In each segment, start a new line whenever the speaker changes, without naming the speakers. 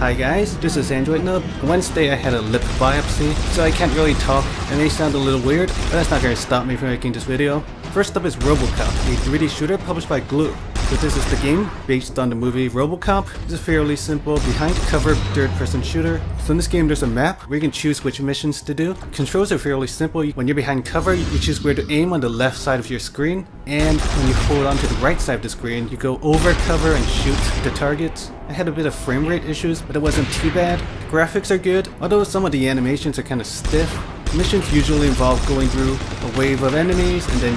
Hi guys, this is Android Nub. Wednesday I had a lip biopsy, so I can't really talk. It may sound a little weird, but that's not going to stop me from making this video. First up is RoboCop, a 3D shooter published by Glue. So this is the game, based on the movie RoboCop. It's a fairly simple, behind-cover, third-person shooter. So in this game there's a map where you can choose which missions to do. Controls are fairly simple. When you're behind cover, you choose where to aim on the left side of your screen. And when you hold on to the right side of the screen, you go over cover and shoot the targets. I had a bit of frame rate issues, but it wasn't too bad. The graphics are good, although some of the animations are kind of stiff. Missions usually involve going through a wave of enemies, and then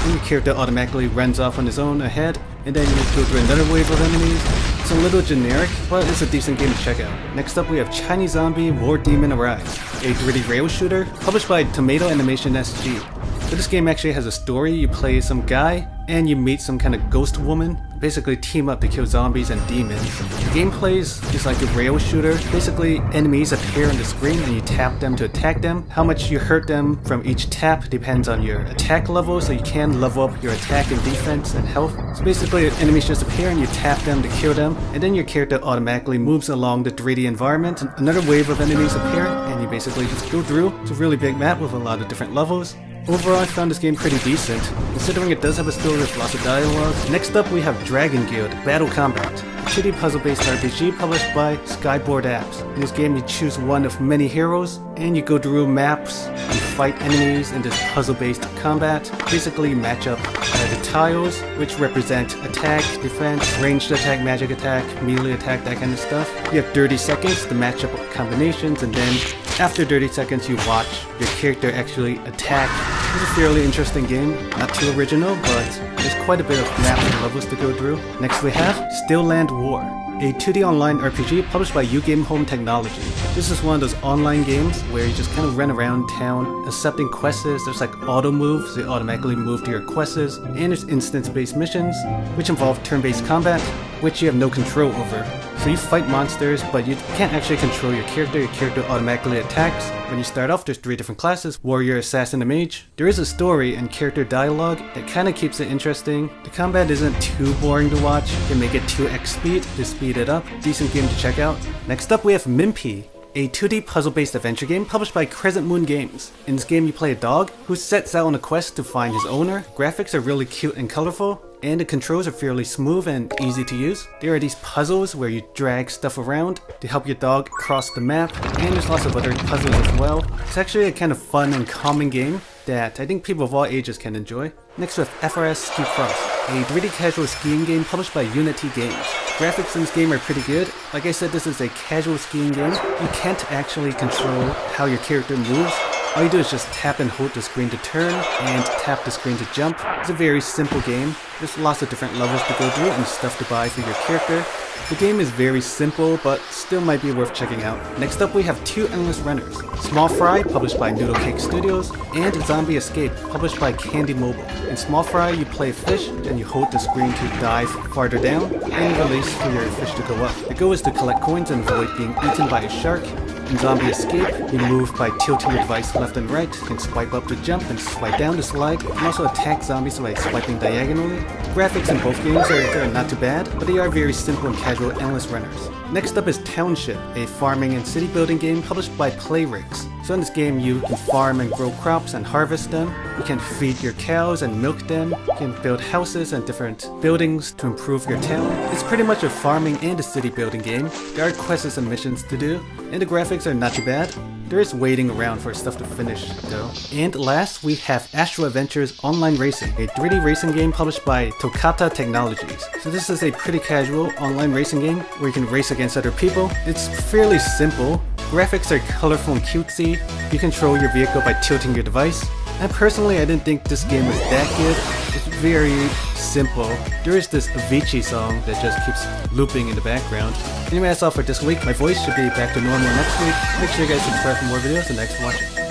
your character automatically runs off on his own ahead, and then you go through another wave of enemies. It's a little generic, but it's a decent game to check out. Next up we have Chinese Zombie War Demon Arise, a 3D rail shooter published by Tomato Animation SG. So this game actually has a story. You play some guy and you meet some kind of ghost woman. Basically team up to kill zombies and demons. The gameplay is like a rail shooter. Basically enemies appear on the screen and you tap them to attack them. How much you hurt them from each tap depends on your attack level, so you can level up your attack and defense and health. So basically enemies just appear and you tap them to kill them, and then your character automatically moves along the 3D environment. Another wave of enemies appear and you basically just go through. It's a really big map with a lot of different levels. Overall, I found this game pretty decent, considering it does have a story with lots of dialogue. Next up we have Dragon Guild Battle Combat, a 2D puzzle-based RPG published by Skyboard apps. In this game you choose one of many heroes, and you go through maps and fight enemies in this puzzle-based combat. Basically you match up the tiles, which represent attack, defense, ranged attack, magic attack, melee attack, that kind of stuff. You have 30 seconds to match up combinations, and then after 30 seconds you watch your character actually attack. It's a fairly interesting game, not too original, but there's quite a bit of maps and levels to go through. Next we have Stilland War, a 2D online RPG published by UGAMEHOME technology. This is one of those online games where you just kind of run around town accepting quests. There's like auto moves, they automatically move to your quests, and there's instance-based missions, which involve turn-based combat, which you have no control over. So you fight monsters, but you can't actually control your character automatically attacks. When you start off, there's 3 different classes: warrior, assassin, and mage. There is a story and character dialogue that kind of keeps it interesting. The combat isn't too boring to watch. You can make it 2x speed to speed it up. Decent game to check out. Next up we have MIMPI, a 2D puzzle-based adventure game published by Crescent Games. In this game you play a dog who sets out on a quest to find his owner. Graphics are really cute and colorful, and the controls are fairly smooth and easy to use. There are these puzzles where you drag stuff around to help your dog cross the map, and there's lots of other puzzles as well. It's actually a kind of fun and calming game that I think people of all ages can enjoy. Next we have FRS Ski Cross, a 3D casual skiing game published by Unity Games. Graphics in this game are pretty good. Like I said, this is a casual skiing game. You can't actually control how your character moves. All you do is just tap and hold the screen to turn, and tap the screen to jump. It's a very simple game. There's lots of different levels to go through and stuff to buy for your character. The game is very simple, but still might be worth checking out. Next up we have 2 Endless Runners, Small Fry, published by Noodlecake Studios, and Zombie Escape, published by Candy Mobile. In Small Fry you play fish, and you hold the screen to dive farther down, and release for your fish to go up. The goal is to collect coins and avoid being eaten by a shark. In Zombie Escape, you move by tilting your device left and right. You can swipe up to jump and swipe down to slide. You can also attack zombies by swiping diagonally. Graphics in both games are not too bad, but they are very simple and casual endless runners. Next up is Township, a farming and city building game published by Playrix. So in this game you can farm and grow crops and harvest them. You can feed your cows and milk them. You can build houses and different buildings to improve your town. It's pretty much a farming and a city building game. There are quests and missions to do, and the graphics are not too bad. There is waiting around for stuff to finish though. And last we have Astro Adventures Online Racing, a 3D racing game published by Toccata Technologies. So this is a pretty casual online racing game where you can race against other people. It's fairly simple. Graphics are colorful and cutesy. You control your vehicle by tilting your device. And personally I didn't think this game was that good. It's very simple. There is this Avicii song that just keeps looping in the background. Anyway, that's all for this week. My voice should be back to normal next week. Make sure you guys subscribe for more videos, and thanks for watching.